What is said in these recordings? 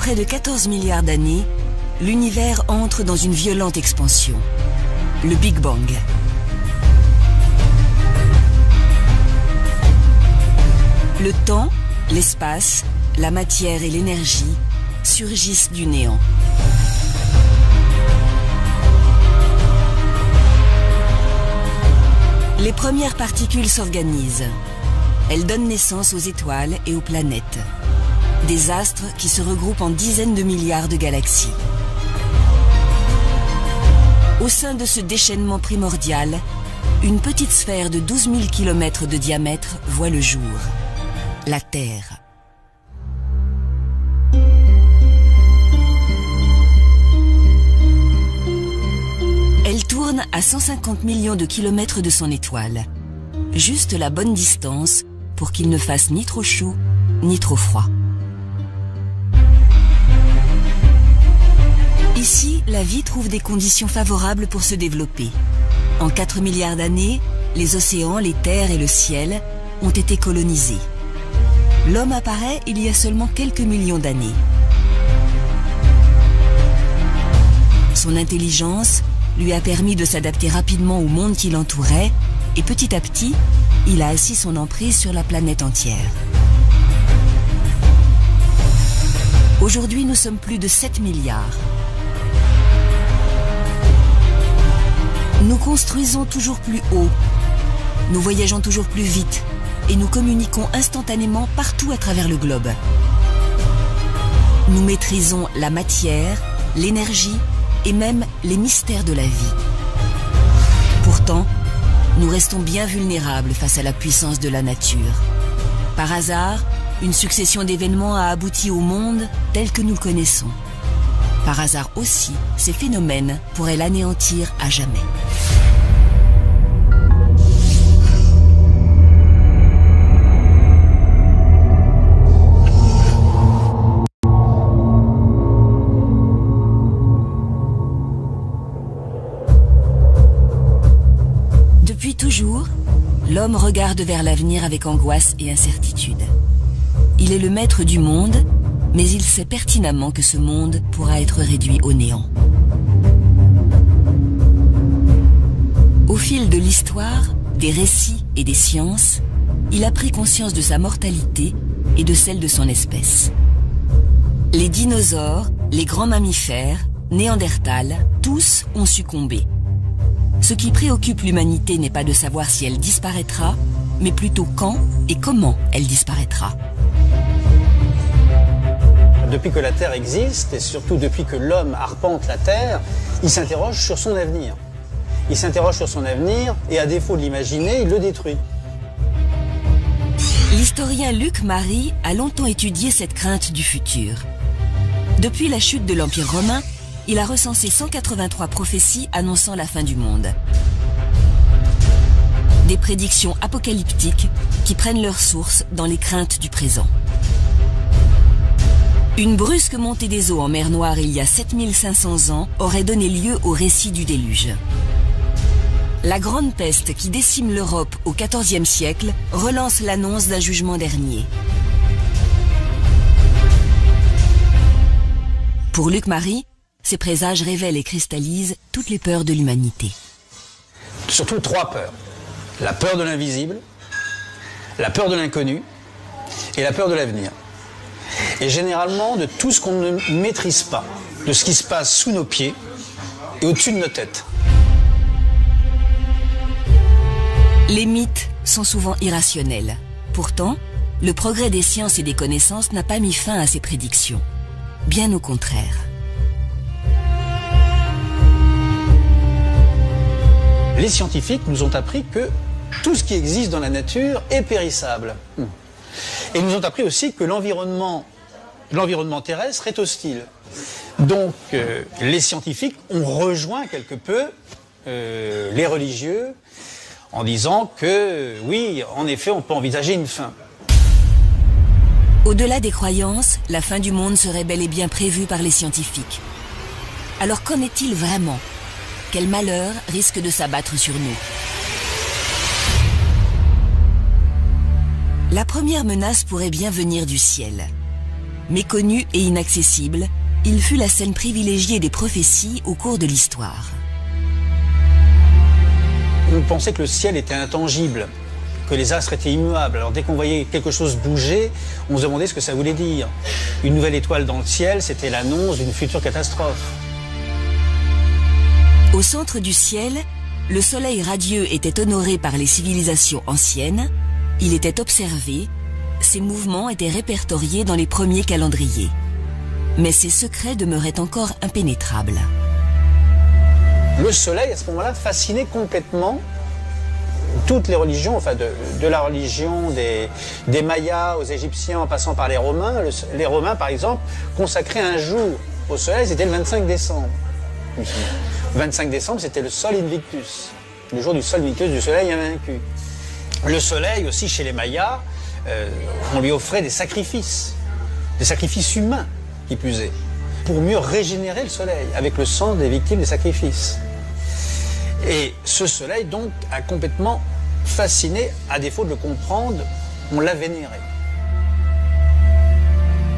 près de 14 milliards d'années, l'univers entre dans une violente expansion, le Big Bang. Le temps, l'espace, la matière et l'énergie surgissent du néant. Les premières particules s'organisent. Elles donnent naissance aux étoiles et aux planètes. Des astres qui se regroupent en dizaines de milliards de galaxies. Au sein de ce déchaînement primordial, une petite sphère de 12 000 km de diamètre voit le jour. La Terre. Elle tourne à 150 millions de kilomètres de son étoile. Juste la bonne distance pour qu'il ne fasse ni trop chaud, ni trop froid. Ici, la vie trouve des conditions favorables pour se développer. En 4 milliards d'années, les océans, les terres et le ciel ont été colonisés. L'homme apparaît il y a seulement quelques millions d'années. Son intelligence lui a permis de s'adapter rapidement au monde qui l'entourait et petit à petit, il a assis son emprise sur la planète entière. Aujourd'hui, nous sommes plus de 7 milliards. Nous construisons toujours plus haut, nous voyageons toujours plus vite et nous communiquons instantanément partout à travers le globe. Nous maîtrisons la matière, l'énergie et même les mystères de la vie. Pourtant, nous restons bien vulnérables face à la puissance de la nature. Par hasard, une succession d'événements a abouti au monde tel que nous le connaissons. Par hasard aussi, ces phénomènes pourraient l'anéantir à jamais. Depuis toujours, l'homme regarde vers l'avenir avec angoisse et incertitude. Il est le maître du monde, mais il sait pertinemment que ce monde pourra être réduit au néant. Au fil de l'histoire, des récits et des sciences, il a pris conscience de sa mortalité et de celle de son espèce. Les dinosaures, les grands mammifères, Néandertal, tous ont succombé. Ce qui préoccupe l'humanité n'est pas de savoir si elle disparaîtra, mais plutôt quand et comment elle disparaîtra. Depuis que la Terre existe, et surtout depuis que l'homme arpente la Terre, il s'interroge sur son avenir. Il s'interroge sur son avenir et à défaut de l'imaginer, il le détruit. L'historien Luc Mary a longtemps étudié cette crainte du futur. Depuis la chute de l'Empire romain, il a recensé 183 prophéties annonçant la fin du monde. Des prédictions apocalyptiques qui prennent leur source dans les craintes du présent. Une brusque montée des eaux en mer Noire il y a 7500 ans aurait donné lieu au récit du déluge. La grande peste qui décime l'Europe au XIVe siècle relance l'annonce d'un jugement dernier. Pour Luc Mary, ces présages révèlent et cristallisent toutes les peurs de l'humanité. Surtout 3 peurs. La peur de l'invisible, la peur de l'inconnu et la peur de l'avenir. Et généralement de tout ce qu'on ne maîtrise pas, de ce qui se passe sous nos pieds et au-dessus de nos têtes. Les mythes sont souvent irrationnels. Pourtant, le progrès des sciences et des connaissances n'a pas mis fin à ces prédictions. Bien au contraire. Les scientifiques nous ont appris que tout ce qui existe dans la nature est périssable. Et ils nous ont appris aussi que l'environnement terrestre est hostile. Donc les scientifiques ont rejoint quelque peu les religieux en disant que oui, en effet, on peut envisager une fin. Au-delà des croyances, la fin du monde serait bel et bien prévue par les scientifiques. Alors qu'en est-il vraiment ? Quel malheur risque de s'abattre sur nous ? La première menace pourrait bien venir du ciel. Méconnu et inaccessible, il fut la scène privilégiée des prophéties au cours de l'histoire. On pensait que le ciel était intangible, que les astres étaient immuables. Alors dès qu'on voyait quelque chose bouger, on se demandait ce que ça voulait dire. Une nouvelle étoile dans le ciel, c'était l'annonce d'une future catastrophe. Au centre du ciel, le soleil radieux était honoré par les civilisations anciennes, il était observé, ses mouvements étaient répertoriés dans les premiers calendriers. Mais ses secrets demeuraient encore impénétrables. Le soleil, à ce moment-là, fascinait complètement toutes les religions, enfin de la religion des Mayas aux Égyptiens en passant par les Romains. Les Romains, par exemple, consacraient un jour au soleil, c'était le 25 décembre. Le 25 décembre, c'était le Sol Invictus, le jour du Sol Invictus, du soleil invaincu. Le soleil aussi, chez les Mayas, on lui offrait des sacrifices humains, qui plus est, pour mieux régénérer le soleil, avec le sang des victimes des sacrifices. Et ce soleil, donc, a complètement fasciné, à défaut de le comprendre, on l'a vénéré.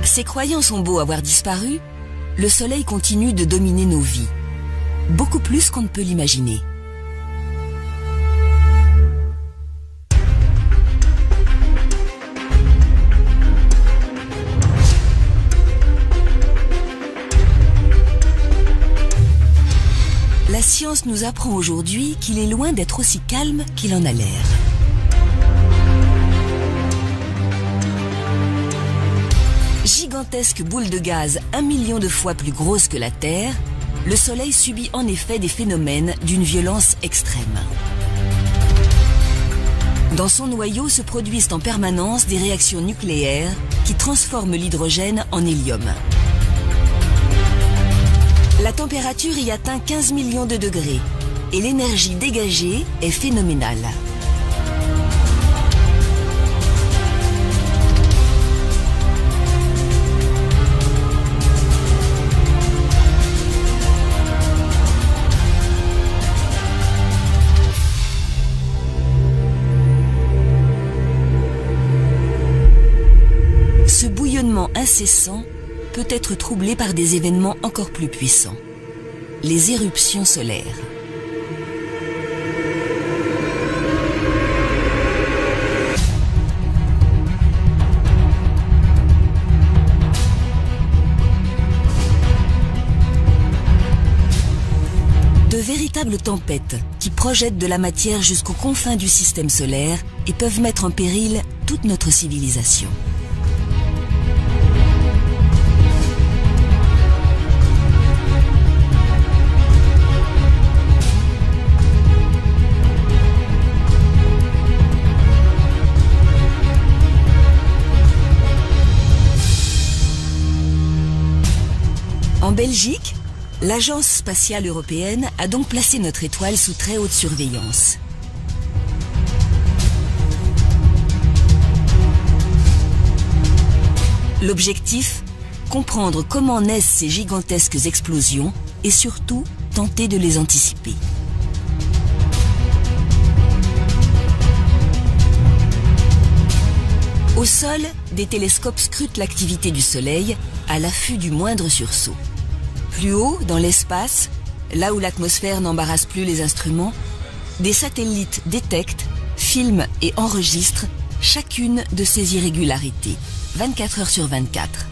Ces croyances ont beau avoir disparu, le soleil continue de dominer nos vies, beaucoup plus qu'on ne peut l'imaginer. La science nous apprend aujourd'hui qu'il est loin d'être aussi calme qu'il en a l'air. Gigantesque boule de gaz 1 million de fois plus grosse que la Terre, le Soleil subit en effet des phénomènes d'une violence extrême. Dans son noyau se produisent en permanence des réactions nucléaires qui transforment l'hydrogène en hélium. La température y atteint 15 millions de degrés et l'énergie dégagée est phénoménale. Ce bouillonnement incessant peut être troublé par des événements encore plus puissants, les éruptions solaires. De véritables tempêtes qui projettent de la matière jusqu'aux confins du système solaire et peuvent mettre en péril toute notre civilisation. En Belgique, l'Agence spatiale européenne a donc placé notre étoile sous très haute surveillance. L'objectif, comprendre comment naissent ces gigantesques explosions et surtout tenter de les anticiper. Au sol, des télescopes scrutent l'activité du Soleil à l'affût du moindre sursaut. Plus haut, dans l'espace, là où l'atmosphère n'embarrasse plus les instruments, des satellites détectent, filment et enregistrent chacune de ces irrégularités, 24 heures sur 24.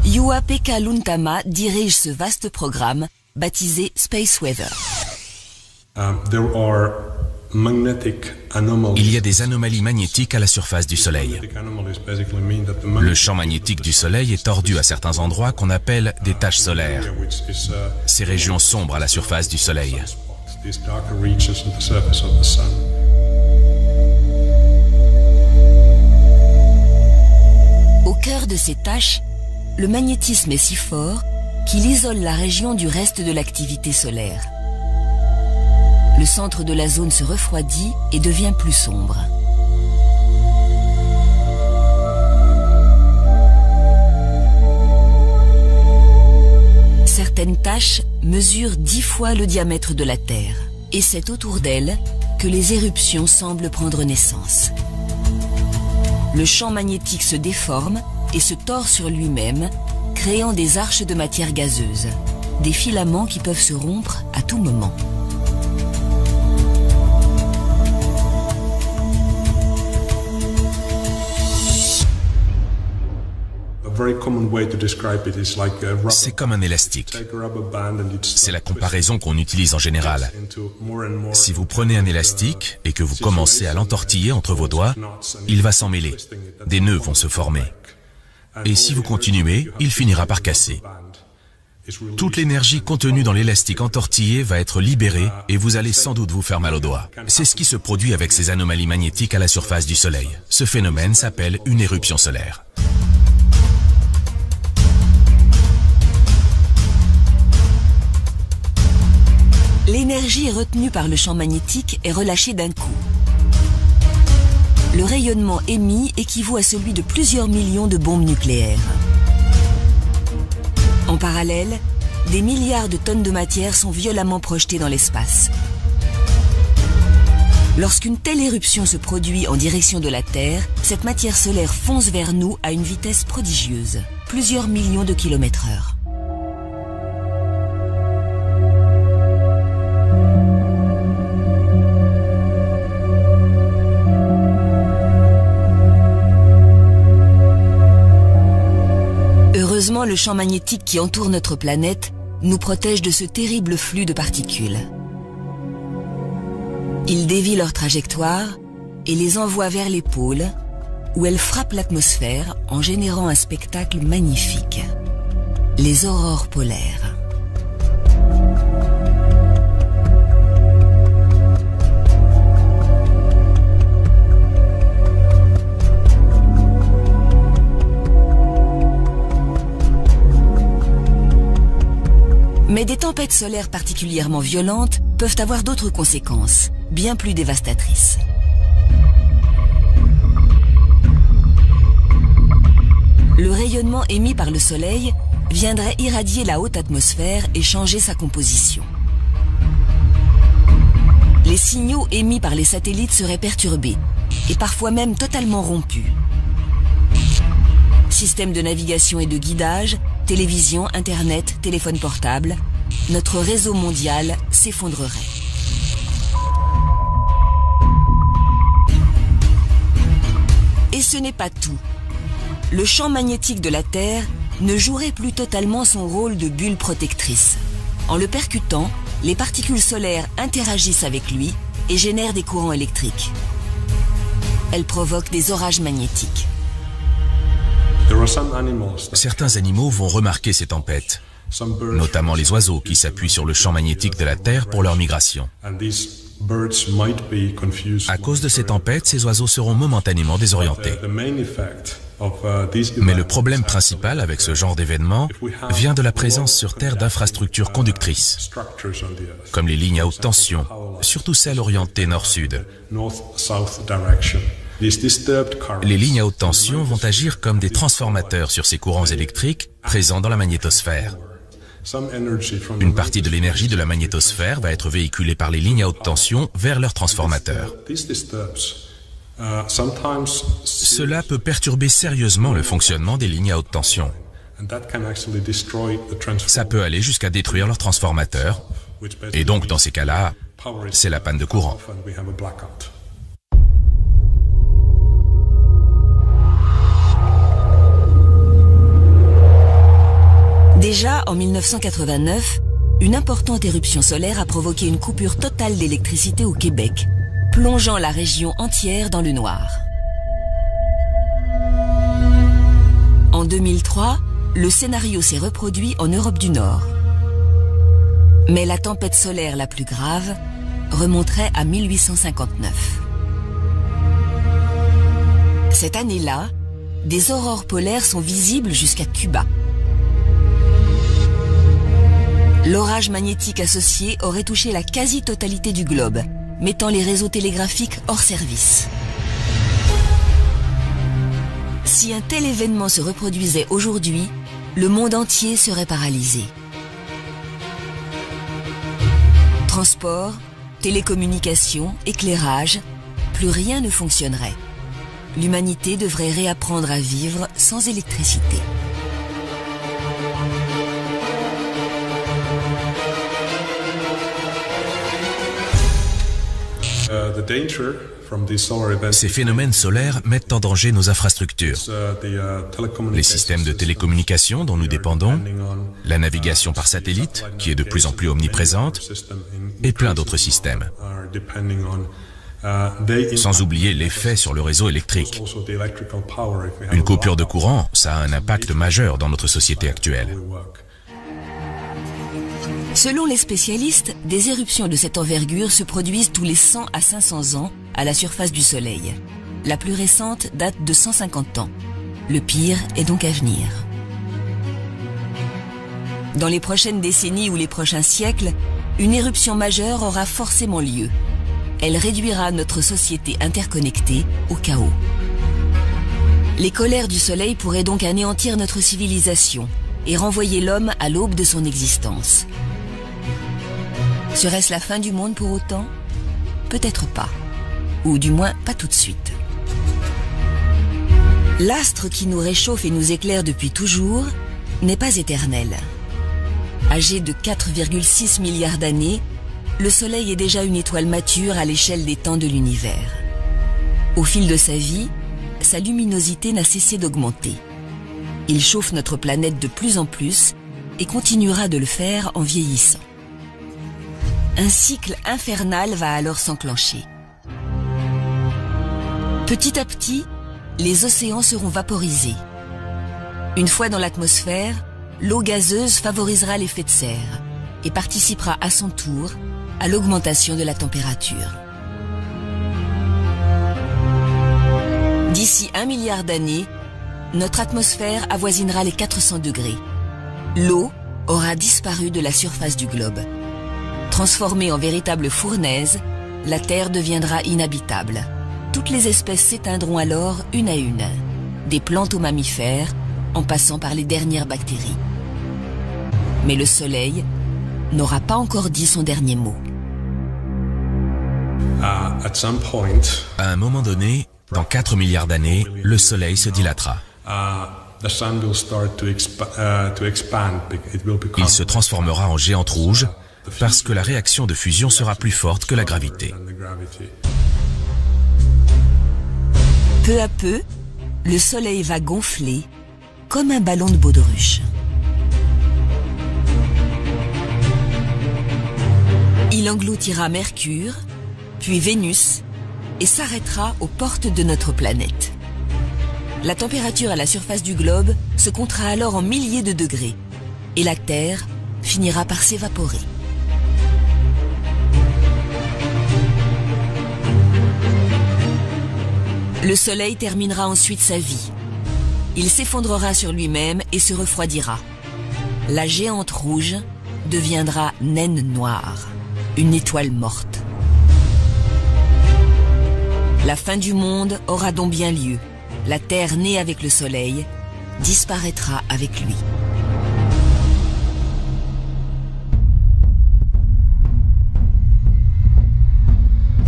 Juha-Pekka Luntama dirige ce vaste programme baptisé Space Weather. Il y a des anomalies magnétiques à la surface du Soleil. Le champ magnétique du Soleil est tordu à certains endroits qu'on appelle des taches solaires. Ces régions sombres à la surface du Soleil. Au cœur de ces taches, le magnétisme est si fort qu'il isole la région du reste de l'activité solaire. Le centre de la zone se refroidit et devient plus sombre. Certaines taches mesurent 10 fois le diamètre de la Terre, et c'est autour d'elles que les éruptions semblent prendre naissance. Le champ magnétique se déforme et se tord sur lui-même, créant des arches de matière gazeuse, des filaments qui peuvent se rompre à tout moment. C'est comme un élastique. C'est la comparaison qu'on utilise en général. Si vous prenez un élastique et que vous commencez à l'entortiller entre vos doigts, il va s'en mêler. Des nœuds vont se former. Et si vous continuez, il finira par casser. Toute l'énergie contenue dans l'élastique entortillé va être libérée et vous allez sans doute vous faire mal aux doigts. C'est ce qui se produit avec ces anomalies magnétiques à la surface du Soleil. Ce phénomène s'appelle une éruption solaire. L'énergie retenue par le champ magnétique est relâchée d'un coup. Le rayonnement émis équivaut à celui de plusieurs millions de bombes nucléaires. En parallèle, des milliards de tonnes de matière sont violemment projetées dans l'espace. Lorsqu'une telle éruption se produit en direction de la Terre, cette matière solaire fonce vers nous à une vitesse prodigieuse, plusieurs millions de kilomètres/heure. Heureusement, le champ magnétique qui entoure notre planète nous protège de ce terrible flux de particules. Il dévie leur trajectoire et les envoie vers les pôles, où elles frappent l'atmosphère en générant un spectacle magnifique. Les aurores polaires. Mais des tempêtes solaires particulièrement violentes peuvent avoir d'autres conséquences, bien plus dévastatrices. Le rayonnement émis par le Soleil viendrait irradier la haute atmosphère et changer sa composition. Les signaux émis par les satellites seraient perturbés et parfois même totalement rompus. Système de navigation et de guidage, télévision, internet, téléphone portable, notre réseau mondial s'effondrerait. Et ce n'est pas tout. Le champ magnétique de la Terre ne jouerait plus totalement son rôle de bulle protectrice. En le percutant, les particules solaires interagissent avec lui et génèrent des courants électriques. Elles provoquent des orages magnétiques. Certains animaux vont remarquer ces tempêtes, notamment les oiseaux qui s'appuient sur le champ magnétique de la Terre pour leur migration. À cause de ces tempêtes, ces oiseaux seront momentanément désorientés. Mais le problème principal avec ce genre d'événement vient de la présence sur Terre d'infrastructures conductrices, comme les lignes à haute tension, surtout celles orientées nord-sud. Les lignes à haute tension vont agir comme des transformateurs sur ces courants électriques présents dans la magnétosphère. Une partie de l'énergie de la magnétosphère va être véhiculée par les lignes à haute tension vers leurs transformateurs. Cela peut perturber sérieusement le fonctionnement des lignes à haute tension. Ça peut aller jusqu'à détruire leurs transformateurs, et donc dans ces cas-là, c'est la panne de courant. Déjà, en 1989, une importante éruption solaire a provoqué une coupure totale d'électricité au Québec, plongeant la région entière dans le noir. En 2003, le scénario s'est reproduit en Europe du Nord. Mais la tempête solaire la plus grave remonterait à 1859. Cette année-là, des aurores polaires sont visibles jusqu'à Cuba. L'orage magnétique associé aurait touché la quasi-totalité du globe, mettant les réseaux télégraphiques hors service. Si un tel événement se reproduisait aujourd'hui, le monde entier serait paralysé. Transport, télécommunications, éclairage, plus rien ne fonctionnerait. l'humanité devrait réapprendre à vivre sans électricité. Ces phénomènes solaires mettent en danger nos infrastructures, les systèmes de télécommunication dont nous dépendons, la navigation par satellite, qui est de plus en plus omniprésente, et plein d'autres systèmes. Sans oublier l'effet sur le réseau électrique. Une coupure de courant, ça a un impact majeur dans notre société actuelle. Selon les spécialistes, des éruptions de cette envergure se produisent tous les 100 à 500 ans à la surface du Soleil. La plus récente date de 150 ans. Le pire est donc à venir. Dans les prochaines décennies ou les prochains siècles, une éruption majeure aura forcément lieu. Elle réduira notre société interconnectée au chaos. Les colères du Soleil pourraient donc anéantir notre civilisation et renvoyer l'homme à l'aube de son existence. Serait-ce la fin du monde pour autant? Peut-être pas. Ou du moins pas tout de suite. L'astre qui nous réchauffe et nous éclaire depuis toujours n'est pas éternel. Âgé de 4,6 milliards d'années, le Soleil est déjà une étoile mature à l'échelle des temps de l'univers. Au fil de sa vie, sa luminosité n'a cessé d'augmenter. Il chauffe notre planète de plus en plus et continuera de le faire en vieillissant. Un cycle infernal va alors s'enclencher. Petit à petit, les océans seront vaporisés. Une fois dans l'atmosphère, l'eau gazeuse favorisera l'effet de serre et participera à son tour à l'augmentation de la température. D'ici 1 milliard d'années, notre atmosphère avoisinera les 400 degrés. L'eau aura disparu de la surface du globe. Transformée en véritable fournaise, la Terre deviendra inhabitable. Toutes les espèces s'éteindront alors une à une, des plantes aux mammifères, en passant par les dernières bactéries. Mais le Soleil n'aura pas encore dit son dernier mot. À un moment donné, dans 4 milliards d'années, le Soleil se dilatera. Il se transformera en géante rouge parce que la réaction de fusion sera plus forte que la gravité. Peu à peu, le Soleil va gonfler comme un ballon de baudruche. Il engloutira Mercure, puis Vénus, et s'arrêtera aux portes de notre planète. La température à la surface du globe se comptera alors en milliers de degrés, et la Terre finira par s'évaporer. Le Soleil terminera ensuite sa vie. Il s'effondrera sur lui-même et se refroidira. La géante rouge deviendra naine noire, une étoile morte. La fin du monde aura donc bien lieu. La Terre née avec le Soleil disparaîtra avec lui.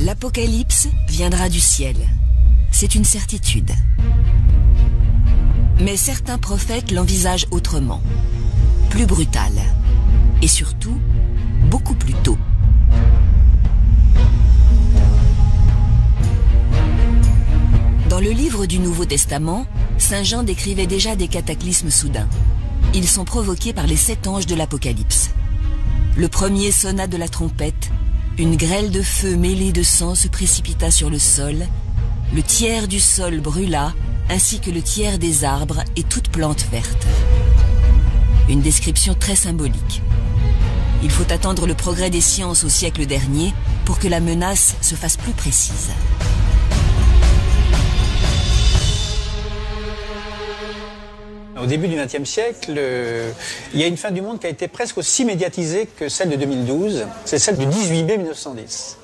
L'Apocalypse viendra du ciel. C'est une certitude. Mais certains prophètes l'envisagent autrement, plus brutal, et surtout, beaucoup plus tôt. Dans le livre du Nouveau Testament, Saint Jean décrivait déjà des cataclysmes soudains. Ils sont provoqués par les 7 anges de l'Apocalypse. Le premier sonna de la trompette, une grêle de feu mêlée de sang se précipita sur le sol, le tiers du sol brûla, ainsi que le tiers des arbres et toute plante verte. Une description très symbolique. Il faut attendre le progrès des sciences au siècle dernier pour que la menace se fasse plus précise. Au début du XXe siècle, il y a une fin du monde qui a été presque aussi médiatisée que celle de 2012. C'est celle du 18 mai 1910.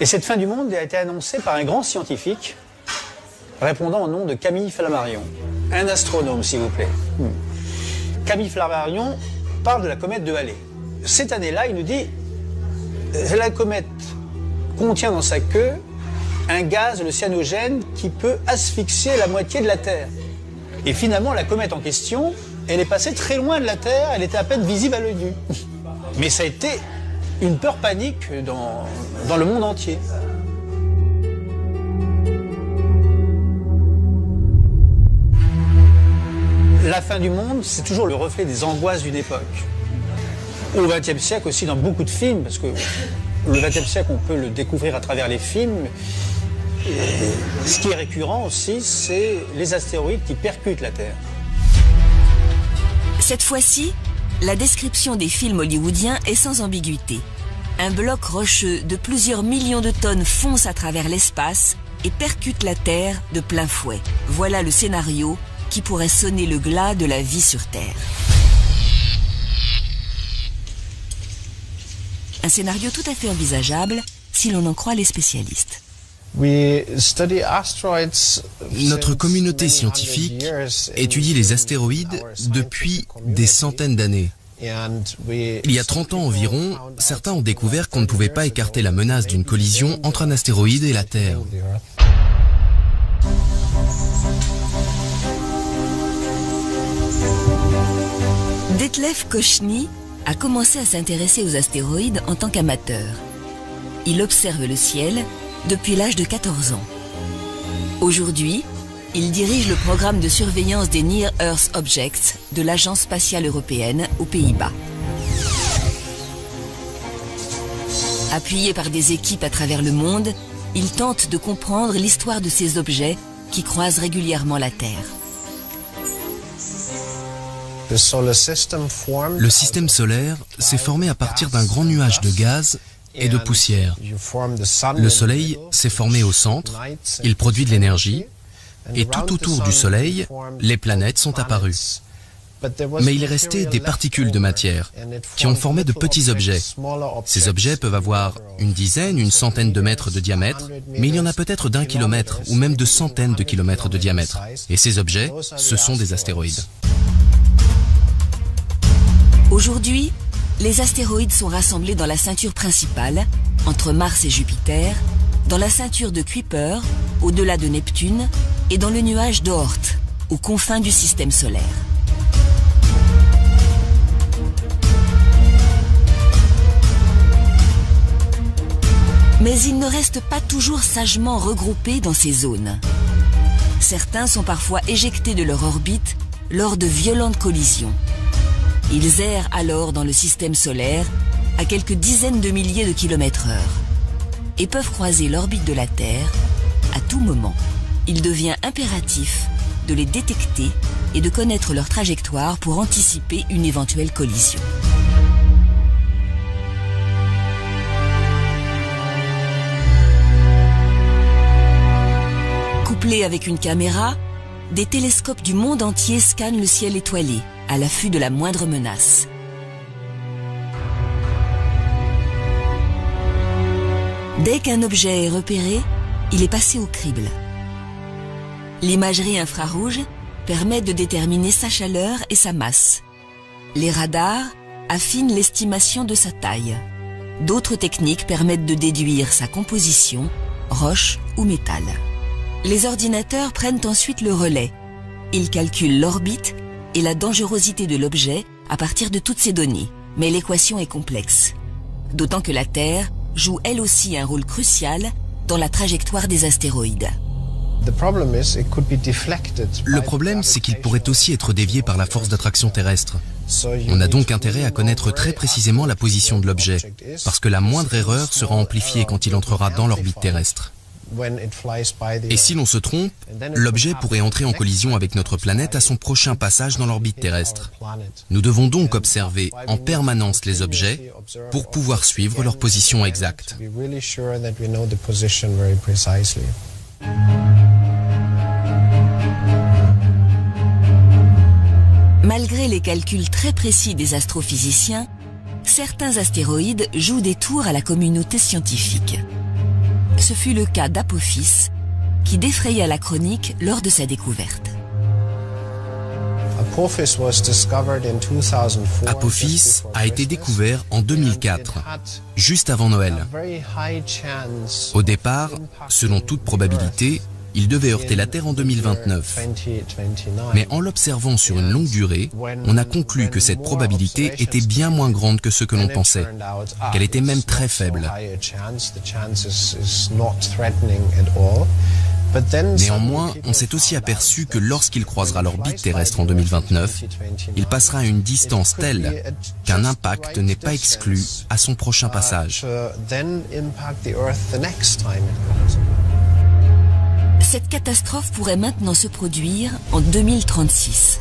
Et cette fin du monde a été annoncée par un grand scientifique répondant au nom de Camille Flammarion. Un astronome, s'il vous plaît. Camille Flammarion parle de la comète de Halley. Cette année-là, il nous dit la comète contient dans sa queue un gaz, le cyanogène, qui peut asphyxier la moitié de la Terre. Et finalement, la comète en question, elle est passée très loin de la Terre, elle était à peine visible à l'œil nu. Mais ça a été une peur panique dans le monde entier. La fin du monde, c'est toujours le reflet des angoisses d'une époque. Au XXe siècle aussi, dans beaucoup de films, parce que le XXe siècle, on peut le découvrir à travers les films. Et ce qui est récurrent aussi, c'est les astéroïdes qui percutent la Terre. Cette fois-ci, la description des films hollywoodiens est sans ambiguïté. Un bloc rocheux de plusieurs millions de tonnes fonce à travers l'espace et percute la Terre de plein fouet. Voilà le scénario qui pourrait sonner le glas de la vie sur Terre. Un scénario tout à fait envisageable si l'on en croit les spécialistes. Notre communauté scientifique étudie les astéroïdes depuis des centaines d'années. Il y a 30 ans environ, certains ont découvert qu'on ne pouvait pas écarter la menace d'une collision entre un astéroïde et la Terre. Detlef Kochny a commencé à s'intéresser aux astéroïdes en tant qu'amateur. Il observe le ciel depuis l'âge de 14 ans. Aujourd'hui, il dirige le programme de surveillance des Near Earth Objects de l'Agence spatiale européenne aux Pays-Bas. Appuyé par des équipes à travers le monde, il tente de comprendre l'histoire de ces objets qui croisent régulièrement la Terre. Le système solaire s'est formé à partir d'un grand nuage de gaz et de poussière. Le Soleil s'est formé au centre, il produit de l'énergie, et tout autour du Soleil, les planètes sont apparues. Mais il est resté des particules de matière qui ont formé de petits objets. Ces objets peuvent avoir une dizaine, une centaine de mètres de diamètre, mais il y en a peut-être d'1 kilomètre ou même de centaines de kilomètres de diamètre. Et ces objets, ce sont des astéroïdes. Aujourd'hui, les astéroïdes sont rassemblés dans la ceinture principale, entre Mars et Jupiter, dans la ceinture de Kuiper, au-delà de Neptune, et dans le nuage d'Oort, aux confins du système solaire. Mais ils ne restent pas toujours sagement regroupés dans ces zones. Certains sont parfois éjectés de leur orbite lors de violentes collisions. Ils errent alors dans le système solaire à quelques dizaines de milliers de kilomètres/heure et peuvent croiser l'orbite de la Terre à tout moment. Il devient impératif de les détecter et de connaître leur trajectoire pour anticiper une éventuelle collision. Couplés avec une caméra, des télescopes du monde entier scannent le ciel étoilé, à l'affût de la moindre menace. Dès qu'un objet est repéré, il est passé au crible. L'imagerie infrarouge permet de déterminer sa chaleur et sa masse. Les radars affinent l'estimation de sa taille. D'autres techniques permettent de déduire sa composition, roche ou métal. Les ordinateurs prennent ensuite le relais. Ils calculent l'orbite et la dangerosité de l'objet à partir de toutes ces données. Mais l'équation est complexe. D'autant que la Terre joue elle aussi un rôle crucial dans la trajectoire des astéroïdes. Le problème, c'est qu'il pourrait aussi être dévié par la force d'attraction terrestre. On a donc intérêt à connaître très précisément la position de l'objet, parce que la moindre erreur sera amplifiée quand il entrera dans l'orbite terrestre. Et si l'on se trompe, l'objet pourrait entrer en collision avec notre planète à son prochain passage dans l'orbite terrestre. Nous devons donc observer en permanence les objets pour pouvoir suivre leur position exacte. Malgré les calculs très précis des astrophysiciens, certains astéroïdes jouent des tours à la communauté scientifique. Ce fut le cas d'Apophis, qui défraya la chronique lors de sa découverte. Apophis a été découvert en 2004, juste avant Noël. Au départ, selon toute probabilité, il devait heurter la Terre en 2029. Mais en l'observant sur une longue durée, on a conclu que cette probabilité était bien moins grande que ce que l'on pensait, qu'elle était même très faible. Néanmoins, on s'est aussi aperçu que lorsqu'il croisera l'orbite terrestre en 2029, il passera à une distance telle qu'un impact n'est pas exclu à son prochain passage. Cette catastrophe pourrait maintenant se produire en 2036.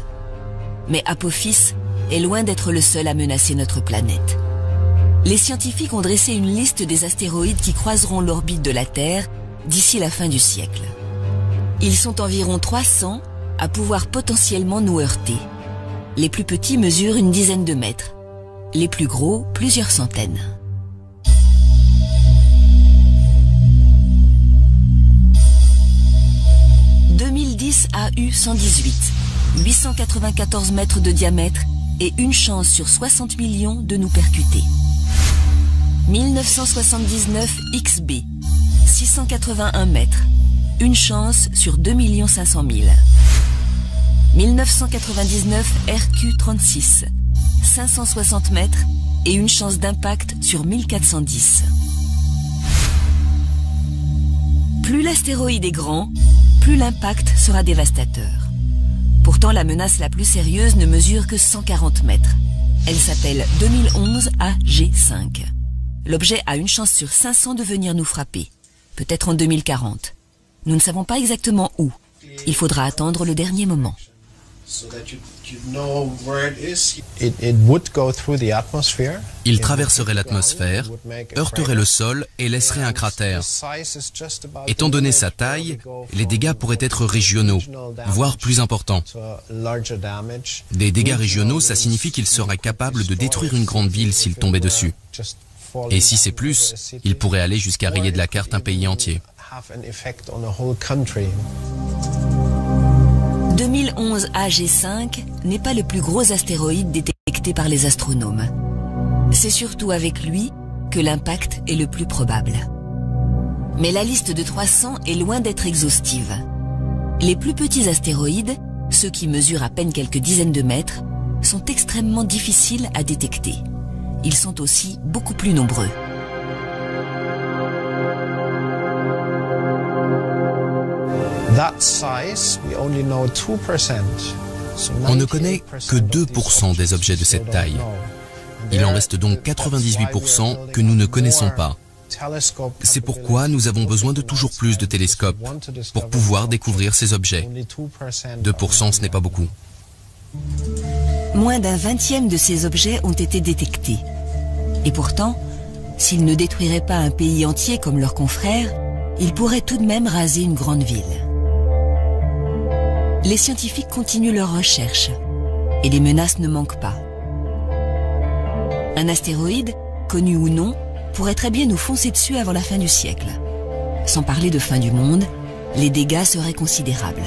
Mais Apophis est loin d'être le seul à menacer notre planète. Les scientifiques ont dressé une liste des astéroïdes qui croiseront l'orbite de la Terre d'ici la fin du siècle. Ils sont environ 300 à pouvoir potentiellement nous heurter. Les plus petits mesurent une dizaine de mètres, les plus gros plusieurs centaines. AU-118, 894 mètres de diamètre et une chance sur 60 millions de nous percuter. 1979 XB, 681 mètres, une chance sur 2 500 000. 1999 RQ-36, 560 mètres et une chance d'impact sur 1410. Plus l'astéroïde est grand, plus l'impact sera dévastateur. Pourtant, la menace la plus sérieuse ne mesure que 140 mètres. Elle s'appelle 2011 AG5. L'objet a une chance sur 500 de venir nous frapper, peut-être en 2040. Nous ne savons pas exactement où. Il faudra attendre le dernier moment. Il traverserait l'atmosphère, heurterait le sol et laisserait un cratère. Étant donné sa taille, les dégâts pourraient être régionaux, voire plus importants. Des dégâts régionaux, ça signifie qu'il serait capable de détruire une grande ville s'il tombait dessus. Et si c'est plus, il pourrait aller jusqu'à rayer de la carte un pays entier. 2011 AG5 n'est pas le plus gros astéroïde détecté par les astronomes. C'est surtout avec lui que l'impact est le plus probable. Mais la liste de 300 est loin d'être exhaustive. Les plus petits astéroïdes, ceux qui mesurent à peine quelques dizaines de mètres, sont extrêmement difficiles à détecter. Ils sont aussi beaucoup plus nombreux. On ne connaît que 2% des objets de cette taille. Il en reste donc 98% que nous ne connaissons pas. C'est pourquoi nous avons besoin de toujours plus de télescopes pour pouvoir découvrir ces objets. 2%, ce n'est pas beaucoup. Moins d'un 20e de ces objets ont été détectés. Et pourtant, s'ils ne détruiraient pas un pays entier comme leurs confrères, ils pourraient tout de même raser une grande ville. Les scientifiques continuent leurs recherches et les menaces ne manquent pas. Un astéroïde, connu ou non, pourrait très bien nous foncer dessus avant la fin du siècle. Sans parler de fin du monde, les dégâts seraient considérables.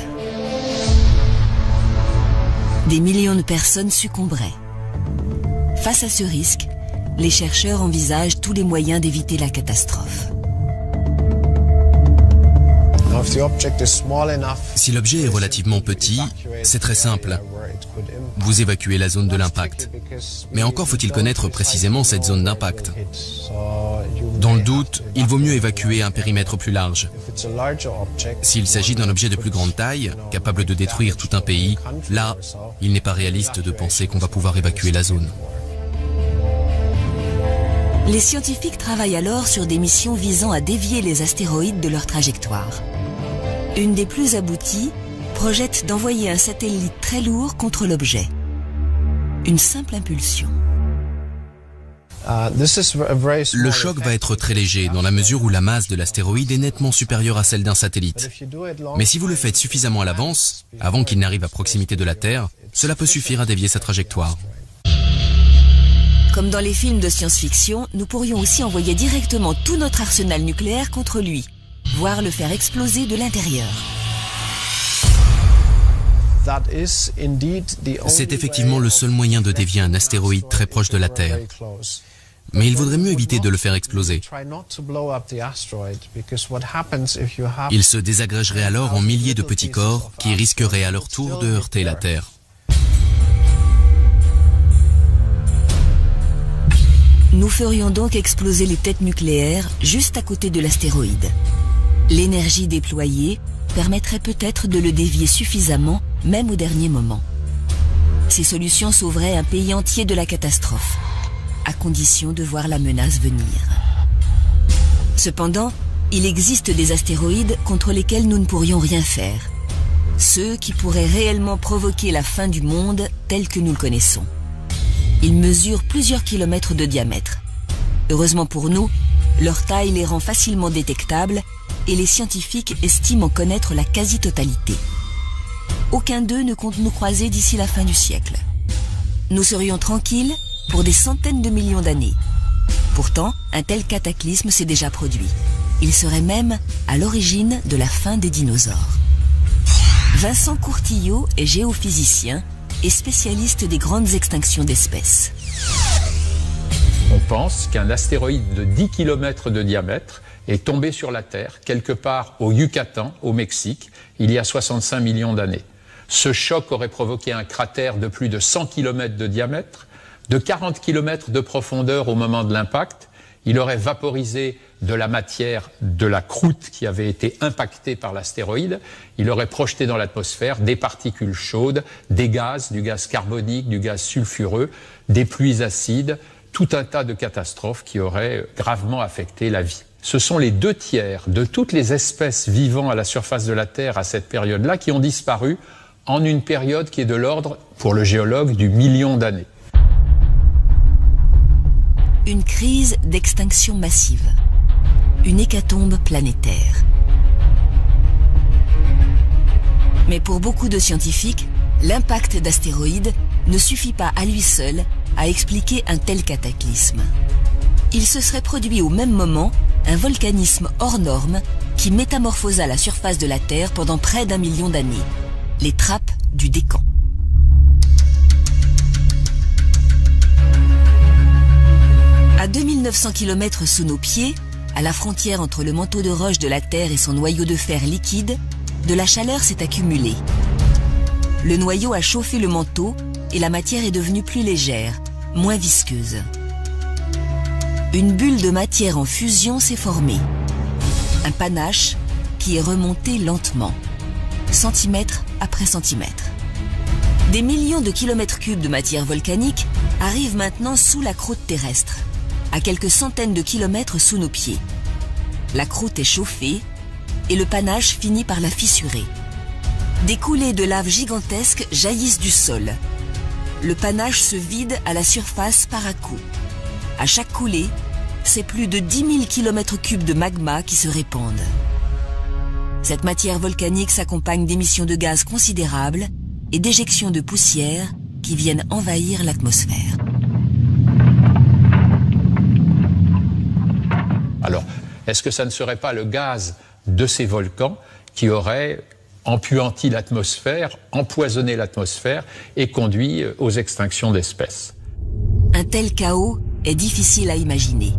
Des millions de personnes succomberaient. Face à ce risque, les chercheurs envisagent tous les moyens d'éviter la catastrophe. Si l'objet est relativement petit, c'est très simple. Vous évacuez la zone de l'impact. Mais encore faut-il connaître précisément cette zone d'impact. Dans le doute, il vaut mieux évacuer un périmètre plus large. S'il s'agit d'un objet de plus grande taille, capable de détruire tout un pays, là, il n'est pas réaliste de penser qu'on va pouvoir évacuer la zone. Les scientifiques travaillent alors sur des missions visant à dévier les astéroïdes de leur trajectoire. Une des plus abouties projette d'envoyer un satellite très lourd contre l'objet. Une simple impulsion. Le choc va être très léger dans la mesure où la masse de l'astéroïde est nettement supérieure à celle d'un satellite. Mais si vous le faites suffisamment à l'avance, avant qu'il n'arrive à proximité de la Terre, cela peut suffire à dévier sa trajectoire. Comme dans les films de science-fiction, nous pourrions aussi envoyer directement tout notre arsenal nucléaire contre lui, voire le faire exploser de l'intérieur. C'est effectivement le seul moyen de dévier un astéroïde très proche de la Terre. Mais il vaudrait mieux éviter de le faire exploser. Il se désagrégerait alors en milliers de petits corps qui risqueraient à leur tour de heurter la Terre. Nous ferions donc exploser les têtes nucléaires juste à côté de l'astéroïde. L'énergie déployée permettrait peut-être de le dévier suffisamment, même au dernier moment. Ces solutions sauveraient un pays entier de la catastrophe, à condition de voir la menace venir. Cependant, il existe des astéroïdes contre lesquels nous ne pourrions rien faire. Ceux qui pourraient réellement provoquer la fin du monde tel que nous le connaissons. Ils mesurent plusieurs kilomètres de diamètre. Heureusement pour nous, leur taille les rend facilement détectables et les scientifiques estiment en connaître la quasi-totalité. Aucun d'eux ne compte nous croiser d'ici la fin du siècle. Nous serions tranquilles pour des centaines de millions d'années. Pourtant, un tel cataclysme s'est déjà produit. Il serait même à l'origine de la fin des dinosaures. Vincent Courtillot est géophysicien et spécialiste des grandes extinctions d'espèces. On pense qu'un astéroïde de 10 km de diamètre est tombé sur la Terre, quelque part au Yucatan, au Mexique, il y a 65 millions d'années. Ce choc aurait provoqué un cratère de plus de 100 km de diamètre, de 40 km de profondeur au moment de l'impact. Il aurait vaporisé de la matière de la croûte qui avait été impactée par l'astéroïde. Il aurait projeté dans l'atmosphère des particules chaudes, des gaz, du gaz carbonique, du gaz sulfureux, des pluies acides, tout un tas de catastrophes qui auraient gravement affecté la vie. Ce sont les 2/3 de toutes les espèces vivant à la surface de la Terre à cette période-là qui ont disparu en une période qui est de l'ordre, pour le géologue, du million d'années. Une crise d'extinction massive. Une hécatombe planétaire. Mais pour beaucoup de scientifiques, l'impact d'astéroïdes ne suffit pas à lui seul à expliquer un tel cataclysme. Il se serait produit au même moment un volcanisme hors norme qui métamorphosa la surface de la Terre pendant près d'1 million d'années. Les trappes du Décan. À 2900 km sous nos pieds, à la frontière entre le manteau de roche de la Terre et son noyau de fer liquide, de la chaleur s'est accumulée. Le noyau a chauffé le manteau et la matière est devenue plus légère, moins visqueuse. Une bulle de matière en fusion s'est formée. Un panache qui est remonté lentement, centimètre après centimètre. Des millions de kilomètres cubes de matière volcanique arrivent maintenant sous la croûte terrestre, à quelques centaines de kilomètres sous nos pieds. La croûte est chauffée et le panache finit par la fissurer. Des coulées de lave gigantesques jaillissent du sol. Le panache se vide à la surface par à-coups. À chaque coulée, c'est plus de 10 000 km3 de magma qui se répandent. Cette matière volcanique s'accompagne d'émissions de gaz considérables et d'éjections de poussière qui viennent envahir l'atmosphère. Alors, est-ce que ça ne serait pas le gaz de ces volcans qui aurait empuanti l'atmosphère, empoisonné l'atmosphère et conduit aux extinctions d'espèces? Un tel chaos est difficile à imaginer.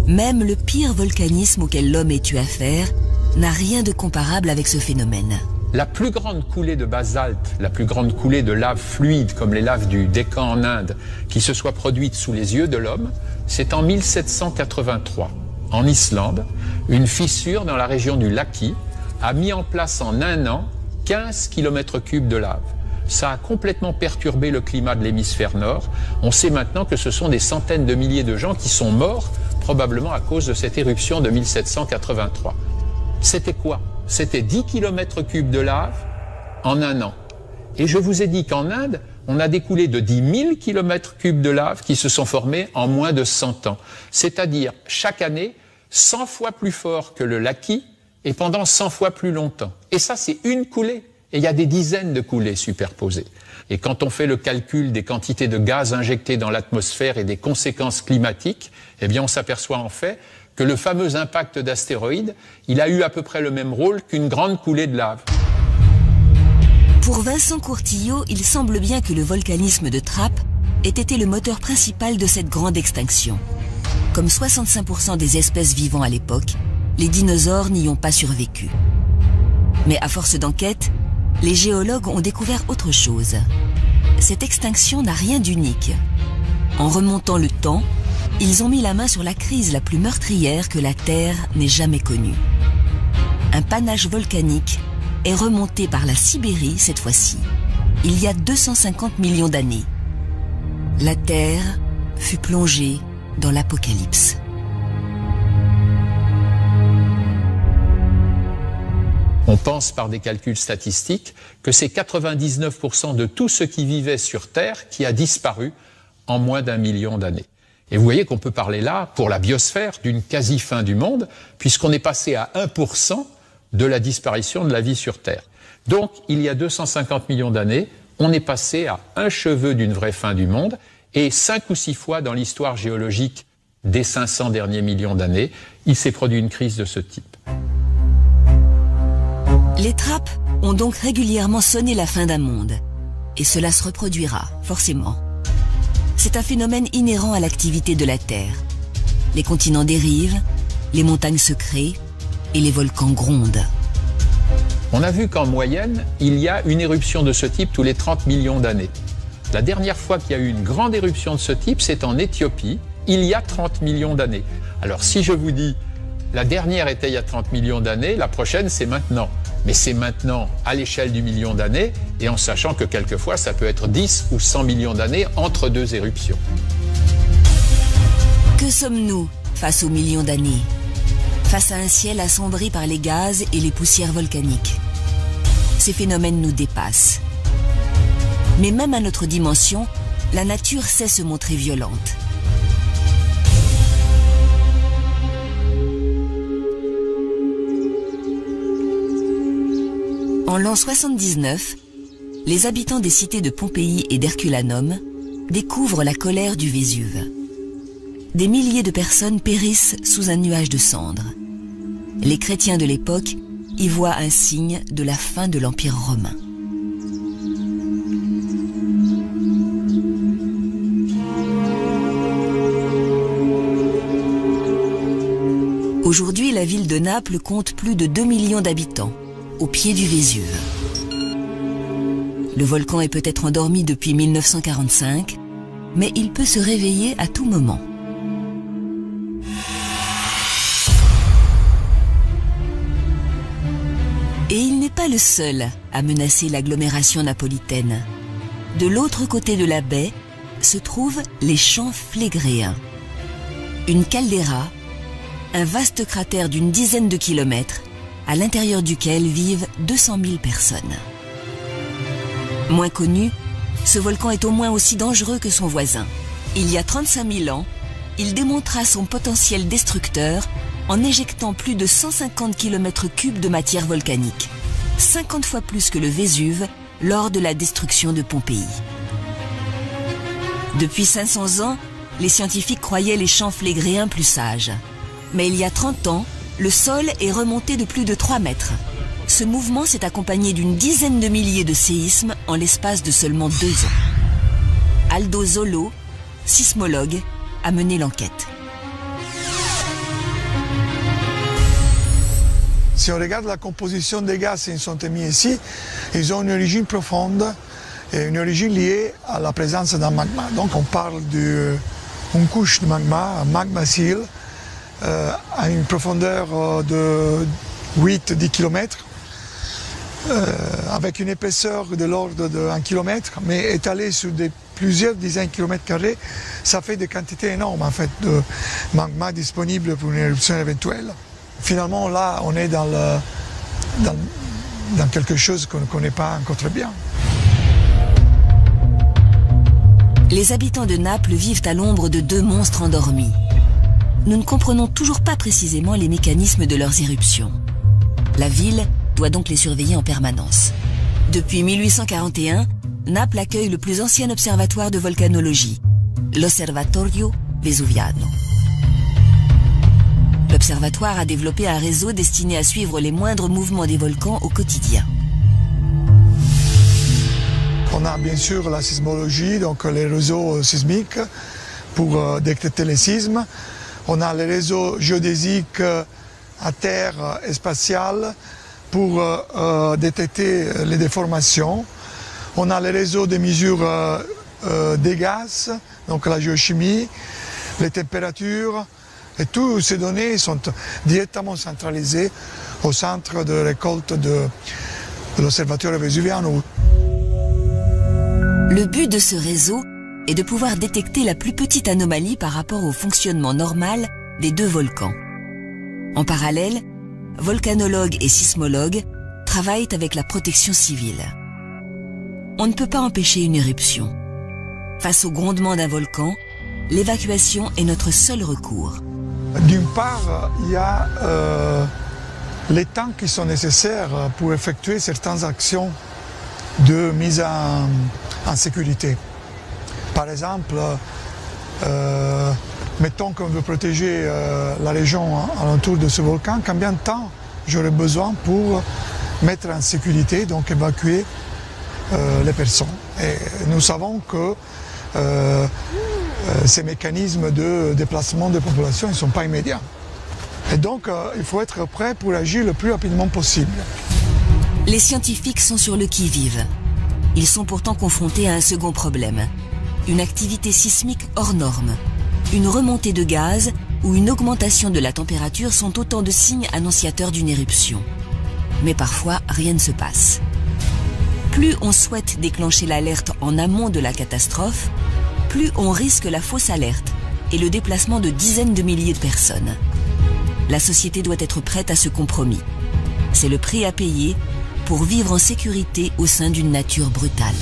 Même le pire volcanisme auquel l'homme ait eu affaire n'a rien de comparable avec ce phénomène. La plus grande coulée de basalte, la plus grande coulée de lave fluide, comme les laves du Décan en Inde, qui se soit produite sous les yeux de l'homme, c'est en 1783. En Islande, une fissure dans la région du Laki a mis en place en 1 an 15 km3 de lave. Ça a complètement perturbé le climat de l'hémisphère nord. On sait maintenant que ce sont des centaines de milliers de gens qui sont morts, probablement à cause de cette éruption de 1783. C'était quoi? C'était 10 km3 de lave en 1 an. Et je vous ai dit qu'en Inde, on a des coulées de 10 000 km3 de lave qui se sont formées en moins de 100 ans. C'est-à-dire, chaque année, 100 fois plus fort que le Laki et pendant 100 fois plus longtemps. Et ça, c'est une coulée. Et il y a des dizaines de coulées superposées. Et quand on fait le calcul des quantités de gaz injectés dans l'atmosphère et des conséquences climatiques, eh bien, on s'aperçoit en fait que le fameux impact d'astéroïdes, il a eu à peu près le même rôle qu'une grande coulée de lave. Pour Vincent Courtillot, il semble bien que le volcanisme de Trappes ait été le moteur principal de cette grande extinction. Comme 65% des espèces vivant à l'époque, les dinosaures n'y ont pas survécu. Mais à force d'enquête, les géologues ont découvert autre chose. Cette extinction n'a rien d'unique. En remontant le temps, ils ont mis la main sur la crise la plus meurtrière que la Terre n'ait jamais connue. Un panache volcanique est remonté par la Sibérie cette fois-ci, il y a 250 millions d'années. La Terre fut plongée dans l'apocalypse. On pense par des calculs statistiques que c'est 99% de tout ce qui vivait sur Terre qui a disparu en moins d'1 million d'années. Et vous voyez qu'on peut parler là, pour la biosphère, d'une quasi-fin du monde, puisqu'on est passé à 1% de la disparition de la vie sur Terre. Donc, il y a 250 millions d'années, on est passé à un cheveu d'une vraie fin du monde, et 5 ou 6 fois dans l'histoire géologique des 500 derniers millions d'années, il s'est produit une crise de ce type. Les Trappes ont donc régulièrement sonné la fin d'un monde. Et cela se reproduira, forcément. C'est un phénomène inhérent à l'activité de la Terre. Les continents dérivent, les montagnes se créent et les volcans grondent. On a vu qu'en moyenne, il y a une éruption de ce type tous les 30 millions d'années. La dernière fois qu'il y a eu une grande éruption de ce type, c'est en Éthiopie, il y a 30 millions d'années. Alors si je vous dis, la dernière était il y a 30 millions d'années, la prochaine c'est maintenant. Mais c'est maintenant à l'échelle du million d'années et en sachant que quelquefois ça peut être 10 ou 100 millions d'années entre deux éruptions. Que sommes-nous face aux millions d'années? Face à un ciel assombri par les gaz et les poussières volcaniques. Ces phénomènes nous dépassent. Mais même à notre dimension, la nature sait se montrer violente. En l'an 79, les habitants des cités de Pompéi et d'Herculanum découvrent la colère du Vésuve. Des milliers de personnes périssent sous un nuage de cendres. Les chrétiens de l'époque y voient un signe de la fin de l'Empire romain. Aujourd'hui, la ville de Naples compte plus de 2 millions d'habitants, au pied du Vésuve. Le volcan est peut-être endormi depuis 1945, mais il peut se réveiller à tout moment. Et il n'est pas le seul à menacer l'agglomération napolitaine. De l'autre côté de la baie se trouvent les champs Flégréens. Une caldeira, un vaste cratère d'une dizaine de kilomètres, à l'intérieur duquel vivent 200 000 personnes. Moins connu, ce volcan est au moins aussi dangereux que son voisin. Il y a 35 000 ans, il démontra son potentiel destructeur en éjectant plus de 150 km3 de matière volcanique, 50 fois plus que le Vésuve lors de la destruction de Pompéi. Depuis 500 ans, les scientifiques croyaient les champs Flégréens plus sages. Mais il y a 30 ans, le sol est remonté de plus de 3 mètres. Ce mouvement s'est accompagné d'une dizaine de milliers de séismes en l'espace de seulement 2 ans. Aldo Zollo, sismologue, a mené l'enquête. Si on regarde la composition des gaz qui sont émis ici, ils ont une origine profonde et une origine liée à la présence d'un magma. Donc on parle d'une couche de magma, un magma seal, à une profondeur de 8-10 km, avec une épaisseur de l'ordre de 1 km, mais étalée sur plusieurs dizaines de kilomètres carrés, ça fait des quantités énormes en fait, de magma disponibles pour une éruption éventuelle. Finalement, là, on est dans quelque chose qu'on ne connaît pas encore très bien. Les habitants de Naples vivent à l'ombre de 2 monstres endormis. Nous ne comprenons toujours pas précisément les mécanismes de leurs éruptions. La ville doit donc les surveiller en permanence. Depuis 1841, Naples accueille le plus ancien observatoire de volcanologie, l'Osservatorio Vesuviano. L'observatoire a développé un réseau destiné à suivre les moindres mouvements des volcans au quotidien. On a bien sûr la sismologie, donc les réseaux sismiques pour détecter les sismes. On a les réseaux géodésiques à terre et spatial pour détecter les déformations. On a les réseaux de mesure des gaz, donc la géochimie, les températures, et toutes ces données sont directement centralisées au centre de récolte de l'Osservatorio Vesuviano. Le but de ce réseau est de pouvoir détecter la plus petite anomalie par rapport au fonctionnement normal des deux volcans. En parallèle, volcanologues et sismologues travaillent avec la protection civile. On ne peut pas empêcher une éruption. Face au grondement d'un volcan, l'évacuation est notre seul recours. D'une part, il y a les temps qui sont nécessaires pour effectuer certaines actions de mise en sécurité. Par exemple, mettons qu'on veut protéger la région alentour de ce volcan, combien de temps j'aurais besoin pour mettre en sécurité, donc évacuer les personnes. Et nous savons que ces mécanismes de déplacement des populations ne sont pas immédiats. Et donc, il faut être prêt pour agir le plus rapidement possible. Les scientifiques sont sur le qui-vive. Ils sont pourtant confrontés à un second problème. Une activité sismique hors norme, une remontée de gaz ou une augmentation de la température sont autant de signes annonciateurs d'une éruption. Mais parfois, rien ne se passe. Plus on souhaite déclencher l'alerte en amont de la catastrophe, plus on risque la fausse alerte et le déplacement de dizaines de milliers de personnes. La société doit être prête à ce compromis. C'est le prix à payer pour vivre en sécurité au sein d'une nature brutale.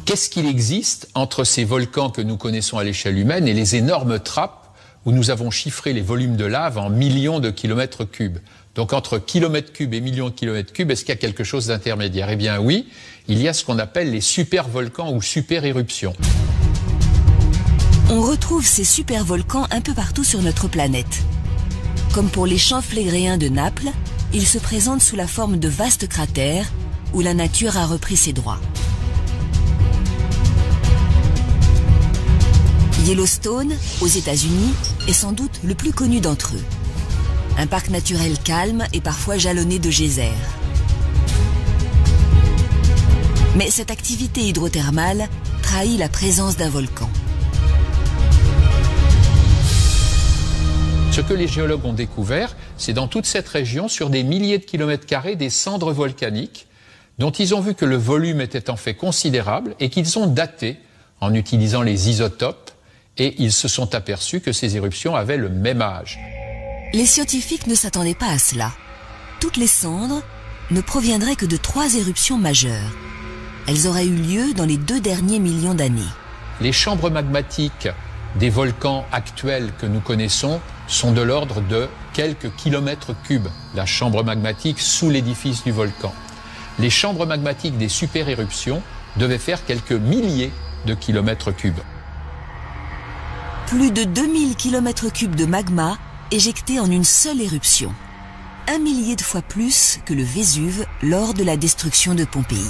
Qu'est-ce qu'il existe entre ces volcans que nous connaissons à l'échelle humaine et les énormes trappes où nous avons chiffré les volumes de lave en millions de kilomètres cubes? Donc entre kilomètres cubes et millions de kilomètres cubes, est-ce qu'il y a quelque chose d'intermédiaire? Eh bien oui, il y a ce qu'on appelle les super-volcans ou super-éruptions. On retrouve ces super-volcans un peu partout sur notre planète. Comme pour les champs flégréens de Naples, ils se présentent sous la forme de vastes cratères où la nature a repris ses droits. Yellowstone, aux États-Unis, est sans doute le plus connu d'entre eux. Un parc naturel calme et parfois jalonné de geysers. Mais cette activité hydrothermale trahit la présence d'un volcan. Ce que les géologues ont découvert, c'est dans toute cette région, sur des milliers de kilomètres carrés, des cendres volcaniques dont ils ont vu que le volume était en fait considérable et qu'ils ont daté en utilisant les isotopes, et ils se sont aperçus que ces éruptions avaient le même âge. Les scientifiques ne s'attendaient pas à cela. Toutes les cendres ne proviendraient que de 3 éruptions majeures. Elles auraient eu lieu dans les 2 derniers millions d'années. Les chambres magmatiques des volcans actuels que nous connaissons sont de l'ordre de quelques kilomètres cubes, la chambre magmatique sous l'édifice du volcan. Les chambres magmatiques des super-éruptions devaient faire quelques milliers de kilomètres cubes. Plus de 2000 km3 de magma éjectés en une seule éruption. 1 millier de fois plus que le Vésuve lors de la destruction de Pompéi.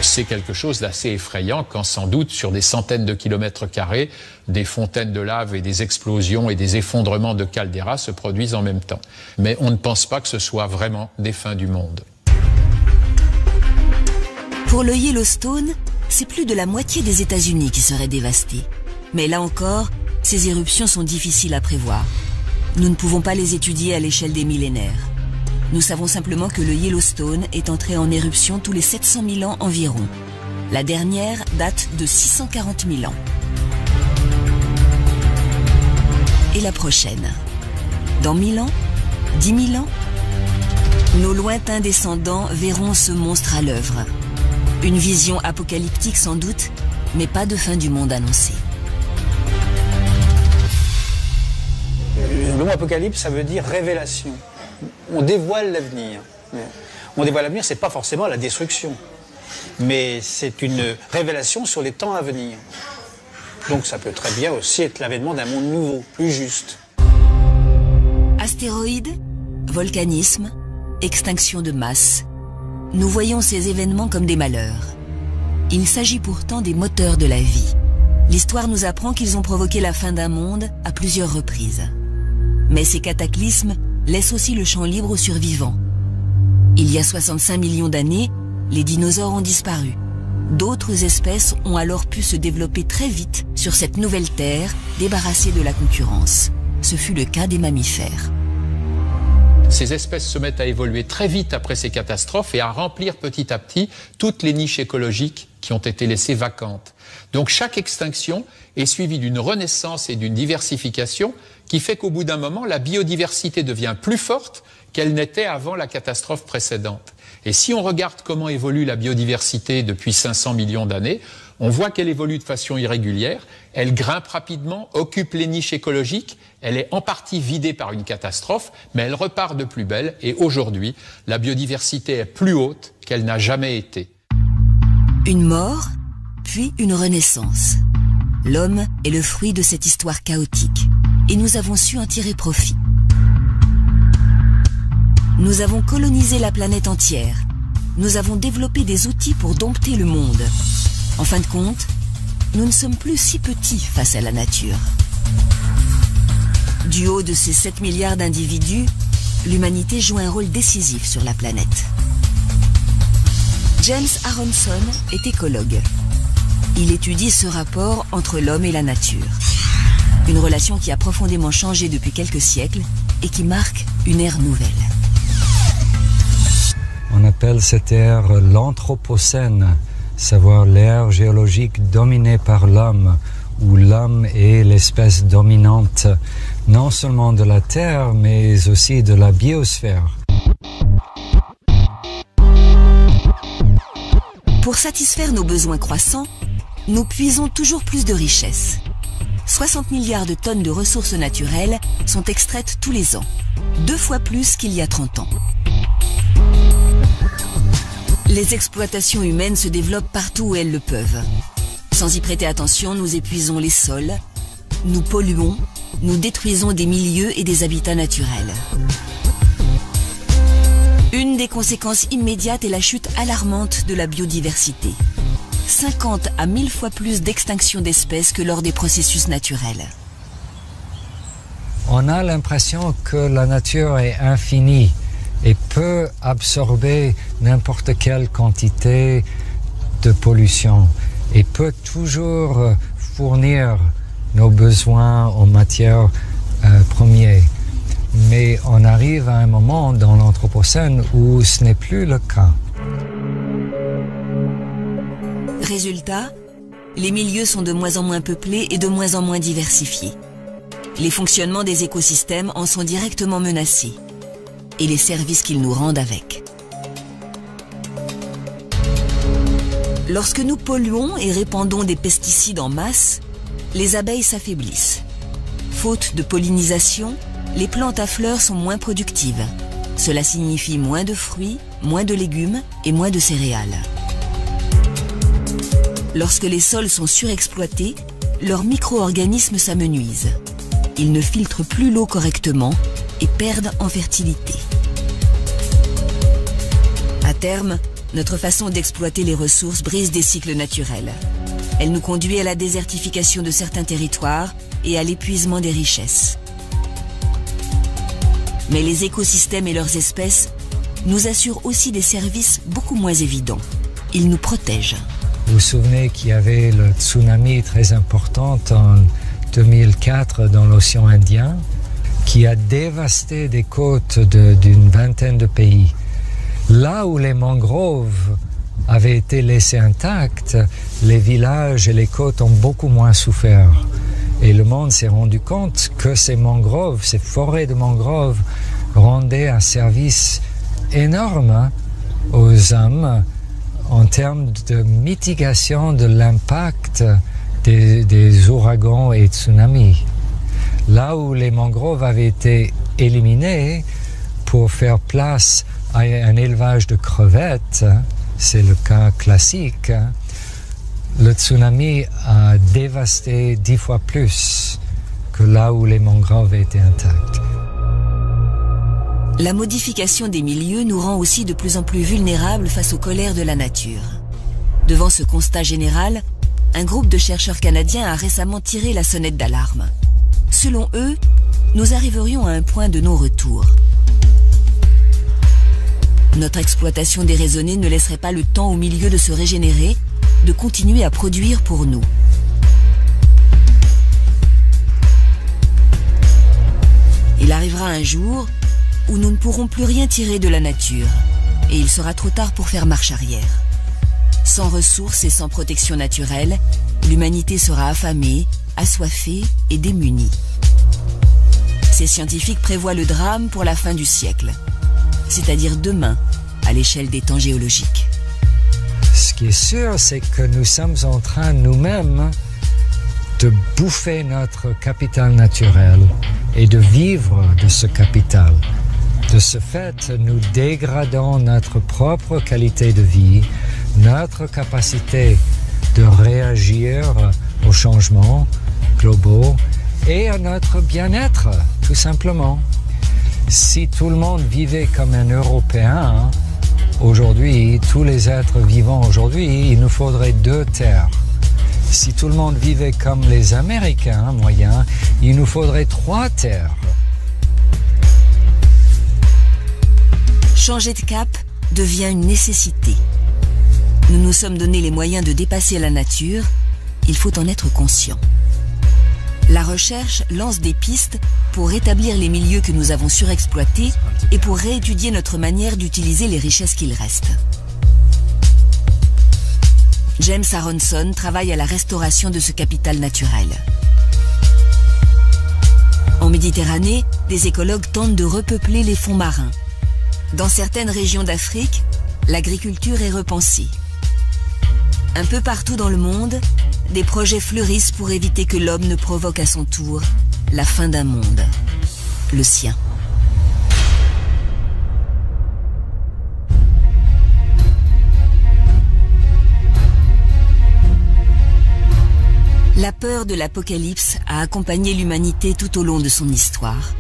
C'est quelque chose d'assez effrayant quand sans doute sur des centaines de kilomètres carrés, des fontaines de lave et des explosions et des effondrements de calderas se produisent en même temps. Mais on ne pense pas que ce soit vraiment des fins du monde. Pour le Yellowstone, c'est plus de la moitié des États-Unis qui seraient dévastés. Mais là encore, ces éruptions sont difficiles à prévoir. Nous ne pouvons pas les étudier à l'échelle des millénaires. Nous savons simplement que le Yellowstone est entré en éruption tous les 700 000 ans environ. La dernière date de 640 000 ans. Et la prochaine? Dans 1000 ans? 10 000 ans? Nos lointains descendants verront ce monstre à l'œuvre. Une vision apocalyptique sans doute, mais pas de fin du monde annoncée. Le mot apocalypse, ça veut dire révélation. On dévoile l'avenir. On dévoile l'avenir, c'est pas forcément la destruction, mais c'est une révélation sur les temps à venir. Donc ça peut très bien aussi être l'avènement d'un monde nouveau, plus juste. Astéroïdes, volcanisme, extinction de masse. nous voyons ces événements comme des malheurs. Il s'agit pourtant des moteurs de la vie. L'histoire nous apprend qu'ils ont provoqué la fin d'un monde à plusieurs reprises. Mais ces cataclysmes laissent aussi le champ libre aux survivants. Il y a 65 millions d'années, les dinosaures ont disparu. D'autres espèces ont alors pu se développer très vite sur cette nouvelle terre, débarrassée de la concurrence. Ce fut le cas des mammifères. Ces espèces se mettent à évoluer très vite après ces catastrophes et à remplir petit à petit toutes les niches écologiques qui ont été laissées vacantes. Donc chaque extinction est suivie d'une renaissance et d'une diversification qui fait qu'au bout d'un moment, la biodiversité devient plus forte qu'elle n'était avant la catastrophe précédente. Et si on regarde comment évolue la biodiversité depuis 500 millions d'années, on voit qu'elle évolue de façon irrégulière, elle grimpe rapidement, occupe les niches écologiques, elle est en partie vidée par une catastrophe, mais elle repart de plus belle et aujourd'hui, la biodiversité est plus haute qu'elle n'a jamais été. Une mort, puis une renaissance. L'homme est le fruit de cette histoire chaotique et nous avons su en tirer profit. Nous avons colonisé la planète entière. Nous avons développé des outils pour dompter le monde. En fin de compte, nous ne sommes plus si petits face à la nature. Du haut de ces 7 milliards d'individus, l'humanité joue un rôle décisif sur la planète. James Aronson est écologue. Il étudie ce rapport entre l'homme et la nature. Une relation qui a profondément changé depuis quelques siècles et qui marque une ère nouvelle. On appelle cette ère l'Anthropocène, savoir l'ère géologique dominée par l'homme, où l'homme est l'espèce dominante, non seulement de la Terre, mais aussi de la biosphère. Pour satisfaire nos besoins croissants, nous puisons toujours plus de richesses. 60 milliards de tonnes de ressources naturelles sont extraites tous les ans, 2 fois plus qu'il y a 30 ans. Les exploitations humaines se développent partout où elles le peuvent. Sans y prêter attention, nous épuisons les sols, nous polluons, nous détruisons des milieux et des habitats naturels. Une des conséquences immédiates est la chute alarmante de la biodiversité. 50 à 1000 fois plus d'extinction d'espèces que lors des processus naturels. On a l'impression que la nature est infinie et peut absorber n'importe quelle quantité de pollution et peut toujours fournir nos besoins en matières premières. Mais on arrive à un moment dans l'Anthropocène où ce n'est plus le cas. Résultat, les milieux sont de moins en moins peuplés et de moins en moins diversifiés. Les fonctionnements des écosystèmes en sont directement menacés. Et les services qu'ils nous rendent avec. Lorsque nous polluons et répandons des pesticides en masse, les abeilles s'affaiblissent. Faute de pollinisation, les plantes à fleurs sont moins productives. Cela signifie moins de fruits, moins de légumes et moins de céréales. Lorsque les sols sont surexploités, leurs micro-organismes s'amenuisent. Ils ne filtrent plus l'eau correctement et perdent en fertilité. À terme, notre façon d'exploiter les ressources brise des cycles naturels. Elle nous conduit à la désertification de certains territoires et à l'épuisement des richesses. Mais les écosystèmes et leurs espèces nous assurent aussi des services beaucoup moins évidents. Ils nous protègent. Vous vous souvenez qu'il y avait le tsunami très important en 2004 dans l'océan Indien qui a dévasté des côtes d'une vingtaine de pays. Là où les mangroves avaient été laissés intacts, les villages et les côtes ont beaucoup moins souffert. Et le monde s'est rendu compte que ces mangroves, ces forêts de mangroves, rendaient un service énorme aux hommes en termes de mitigation de l'impact des ouragans et tsunamis. Là où les mangroves avaient été éliminés pour faire place à un élevage de crevettes, c'est le cas classique, le tsunami a dévasté 10 fois plus que là où les mangroves étaient intactes. La modification des milieux nous rend aussi de plus en plus vulnérables face aux colères de la nature. Devant ce constat général, un groupe de chercheurs canadiens a récemment tiré la sonnette d'alarme. Selon eux, nous arriverions à un point de non-retour. Notre exploitation déraisonnée ne laisserait pas le temps au milieu de se régénérer, de continuer à produire pour nous. Il arrivera un jour où nous ne pourrons plus rien tirer de la nature, et il sera trop tard pour faire marche arrière. Sans ressources et sans protection naturelle, l'humanité sera affamée, assoiffée et démunie. Ces scientifiques prévoient le drame pour la fin du siècle, c'est-à-dire demain, à l'échelle des temps géologiques. Ce qui est sûr, c'est que nous sommes en train nous-mêmes de bouffer notre capital naturel et de vivre de ce capital. De ce fait, nous dégradons notre propre qualité de vie, notre capacité de réagir aux changements globaux et à notre bien-être, tout simplement. Si tout le monde vivait comme un Européen, aujourd'hui, tous les êtres vivants aujourd'hui, il nous faudrait 2 terres. Si tout le monde vivait comme les Américains moyens, il nous faudrait 3 terres. Changer de cap devient une nécessité. Nous nous sommes donné les moyens de dépasser la nature, il faut en être conscient. La recherche lance des pistes pour rétablir les milieux que nous avons surexploités et pour réétudier notre manière d'utiliser les richesses qu'il reste. James Aronson travaille à la restauration de ce capital naturel. En Méditerranée, des écologues tentent de repeupler les fonds marins. Dans certaines régions d'Afrique, l'agriculture est repensée. Un peu partout dans le monde, des projets fleurissent pour éviter que l'homme ne provoque à son tour la fin d'un monde, le sien. La peur de l'apocalypse a accompagné l'humanité tout au long de son histoire.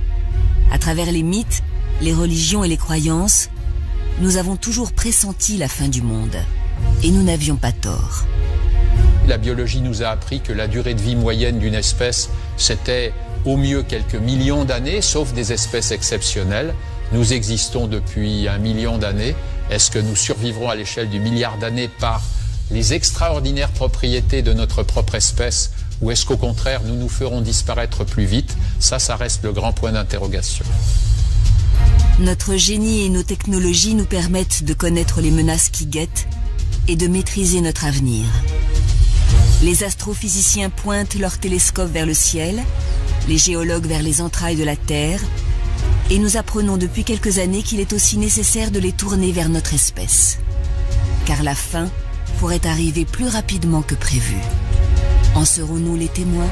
À travers les mythes, les religions et les croyances, nous avons toujours pressenti la fin du monde. Et nous n'avions pas tort. La biologie nous a appris que la durée de vie moyenne d'une espèce, c'était au mieux quelques millions d'années, sauf des espèces exceptionnelles. Nous existons depuis 1 million d'années. Est-ce que nous survivrons à l'échelle du milliard d'années par les extraordinaires propriétés de notre propre espèce, ou est-ce qu'au contraire, nous nous ferons disparaître plus vite? Ça reste le grand point d'interrogation. Notre génie et nos technologies nous permettent de connaître les menaces qui guettent et de maîtriser notre avenir. Les astrophysiciens pointent leurs télescopes vers le ciel, les géologues vers les entrailles de la Terre, et nous apprenons depuis quelques années qu'il est aussi nécessaire de les tourner vers notre espèce. Car la fin pourrait arriver plus rapidement que prévu. En serons-nous les témoins ?